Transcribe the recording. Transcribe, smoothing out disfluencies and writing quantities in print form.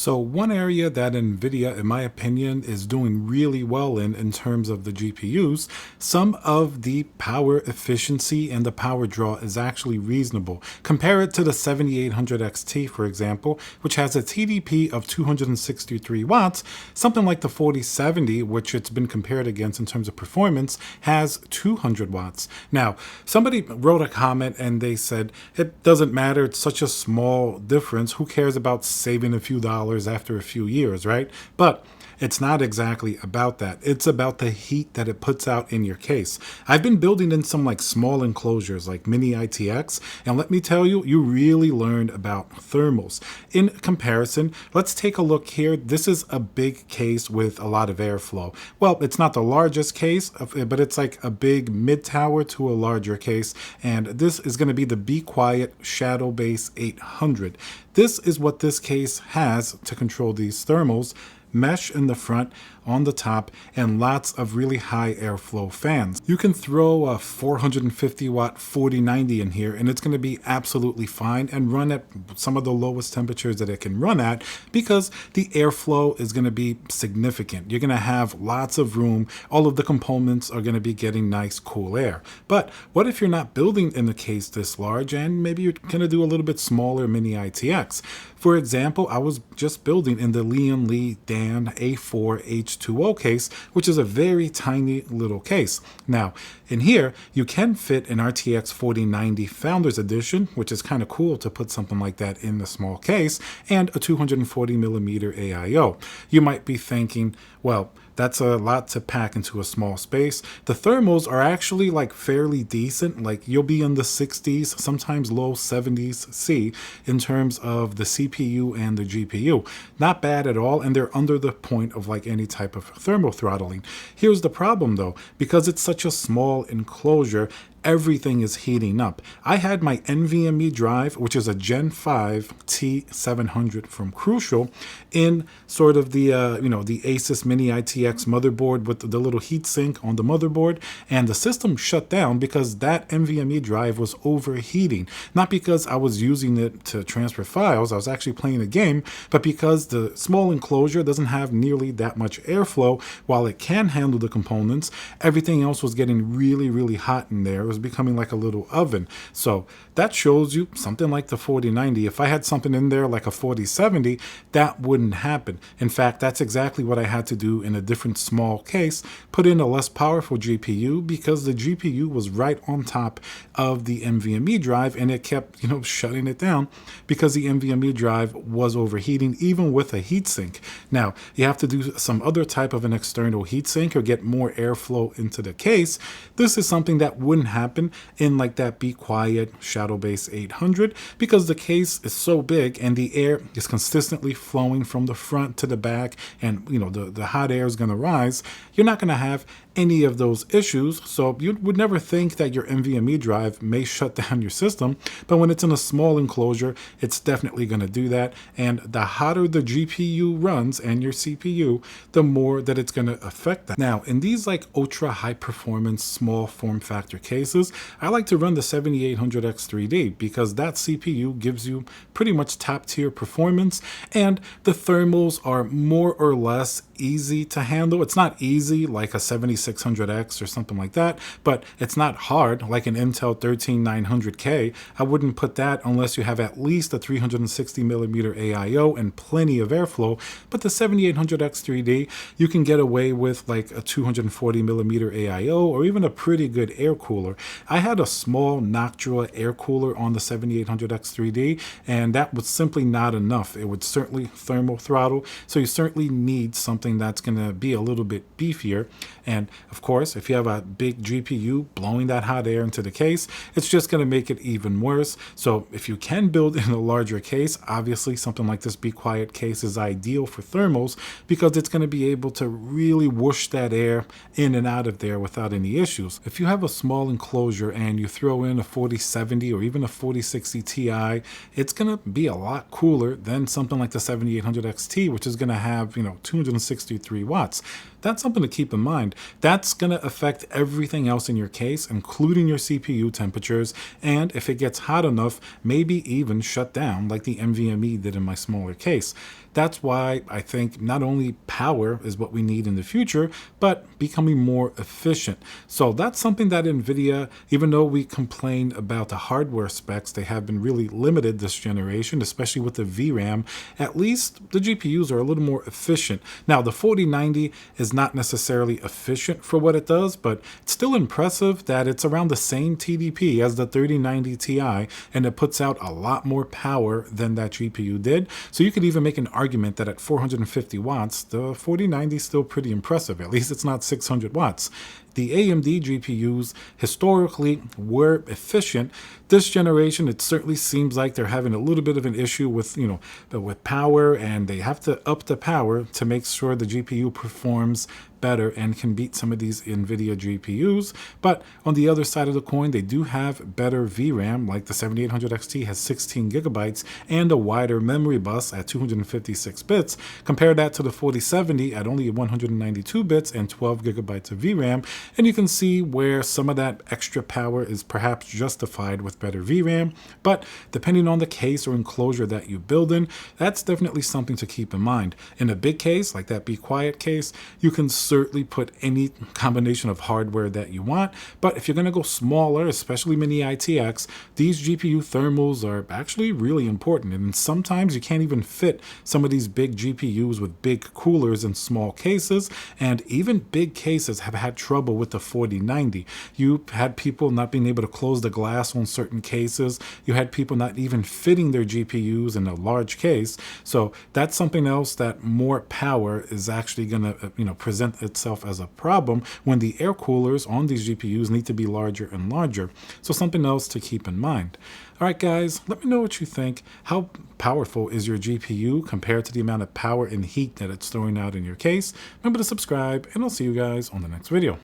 So one area that Nvidia, in my opinion, is doing really well in terms of the GPUs, some of the power efficiency and the power draw is actually reasonable. Compare it to the 7800 XT, for example, which has a TDP of 263 watts. Something like the 4070, which it's been compared against in terms of performance, has 200 watts. Now, somebody wrote a comment and they said, it doesn't matter, it's such a small difference. Who cares about saving a few dollars after a few years, right? But it's not exactly about that. It's about the heat that it puts out in your case. I've been building in some like small enclosures like mini ITX, and let me tell you, you really learned about thermals. In comparison, let's take a look here. This is a big case with a lot of airflow. Well, it's not the largest case, but it's like a big mid tower to a larger case, and this is going to be the Be Quiet Shadow Base 800. This is what this case has to control these thermals: mesh in the front, on the top, and lots of really high airflow fans. You can throw a 450 watt 4090 in here and it's going to be absolutely fine and run at some of the lowest temperatures that it can run at, because the airflow is going to be significant. You're going to have lots of room. All of the components are going to be getting nice cool air. But what if you're not building in a case this large and maybe you're going to do a little bit smaller mini ITX? For example, I was just building in the Lian Li Dan A4 H2O case, which is a very tiny little case. Now, in here, you can fit an RTX 4090 Founders Edition, which is kind of cool to put something like that in a small case, and a 240 millimeter AIO. You might be thinking, well, that's a lot to pack into a small space. The thermals are actually like fairly decent. Like you'll be in the 60s, sometimes low 70s C in terms of the CPU and the GPU. Not bad at all, and they're under the point of like any type of thermal throttling. Here's the problem though, because it's such a small enclosure, everything is heating up. I had my NVMe drive, which is a Gen 5 T700 from Crucial, in sort of the the Asus Mini ITX motherboard with the little heatsink on the motherboard, and the system shut down because that NVMe drive was overheating. Not because I was using it to transfer files, I was actually playing a game, but because the small enclosure doesn't have nearly that much airflow. While it can handle the components, everything else was getting really, really hot in there. Was becoming like a little oven. So that shows you something like the 4090. If I had something in there like a 4070, that wouldn't happen. In fact, that's exactly what I had to do in a different small case, put in a less powerful GPU, because the GPU was right on top of the NVMe drive and it kept, shutting it down because the NVMe drive was overheating even with a heatsink. Now, you have to do some other type of an external heatsink or get more airflow into the case. This is something that wouldn't happen in like that Be Quiet Shadow Base 800, because the case is so big and the air is consistently flowing from the front to the back, and the hot air is going to rise. You're not going to have any of those issues. So you would never think that your NVMe drive may shut down your system, but when it's in a small enclosure, it's definitely going to do that. And the hotter the GPU runs and your CPU, the more that it's going to affect that. Now, in these like ultra high performance small form factor cases, I like to run the 7800X3D because that CPU gives you pretty much top tier performance, and the thermals are more or less easy to handle. It's not easy like a 7600X or something like that, but it's not hard like an Intel 13900K. I wouldn't put that unless you have at least a 360 millimeter AIO and plenty of airflow. But the 7800X3D, you can get away with like a 240 millimeter AIO or even a pretty good air cooler. I had a small Noctua air cooler on the 7800X3D, and that was simply not enough. It would certainly thermal throttle, so you certainly need something that's going to be a little bit beefier. And of course, if you have a big GPU blowing that hot air into the case, it's just going to make it even worse. So if you can build in a larger case, obviously something like this Be Quiet case is ideal for thermals, because it's going to be able to really whoosh that air in and out of there without any issues. If you have a small enclosure and you throw in a 4070 or even a 4060 Ti, it's going to be a lot cooler than something like the 7800 XT, which is going to have 263 watts. That's something to keep in mind. That's going to affect everything else in your case, including your CPU temperatures, and if it gets hot enough, maybe even shut down like the NVMe did in my smaller case. That's why I think not only power is what we need in the future, but becoming more efficient. So that's something that Nvidia, even though we complain about the hardware specs, they have been really limited this generation, especially with the VRAM. At least the GPUs are a little more efficient. Now, the 4090 is not necessarily efficient for what it does, but it's still impressive that it's around the same TDP as the 3090 Ti, and it puts out a lot more power than that GPU did. So you could even make an argument that at 450 watts, the 4090 is still pretty impressive. At least it's not 600 watts. The AMD GPUs historically were efficient. This generation, it certainly seems like they're having a little bit of an issue with, with power, and they have to up the power to make sure the GPU performs better and can beat some of these Nvidia GPUs. But on the other side of the coin, they do have better VRAM, like the 7800 XT has 16 gigabytes and a wider memory bus at 256 bits. Compare that to the 4070 at only 192 bits and 12 gigabytes of VRAM, and you can see where some of that extra power is perhaps justified with better VRAM. But depending on the case or enclosure that you build in, that's definitely something to keep in mind. In a big case, like that Be Quiet case, you can certainly put any combination of hardware that you want. But if you're going to go smaller, especially mini ITX, these GPU thermals are actually really important. And sometimes you can't even fit some of these big GPUs with big coolers in small cases. And even big cases have had trouble with the 4090. You had people not being able to close the glass on certain cases. You had people not even fitting their GPUs in a large case. So that's something else that more power is actually going to present itself as a problem when the air coolers on these GPUs need to be larger and larger. So something else to keep in mind. All right, guys, let me know what you think. How powerful is your GPU compared to the amount of power and heat that it's throwing out in your case? Remember to subscribe, and I'll see you guys on the next video.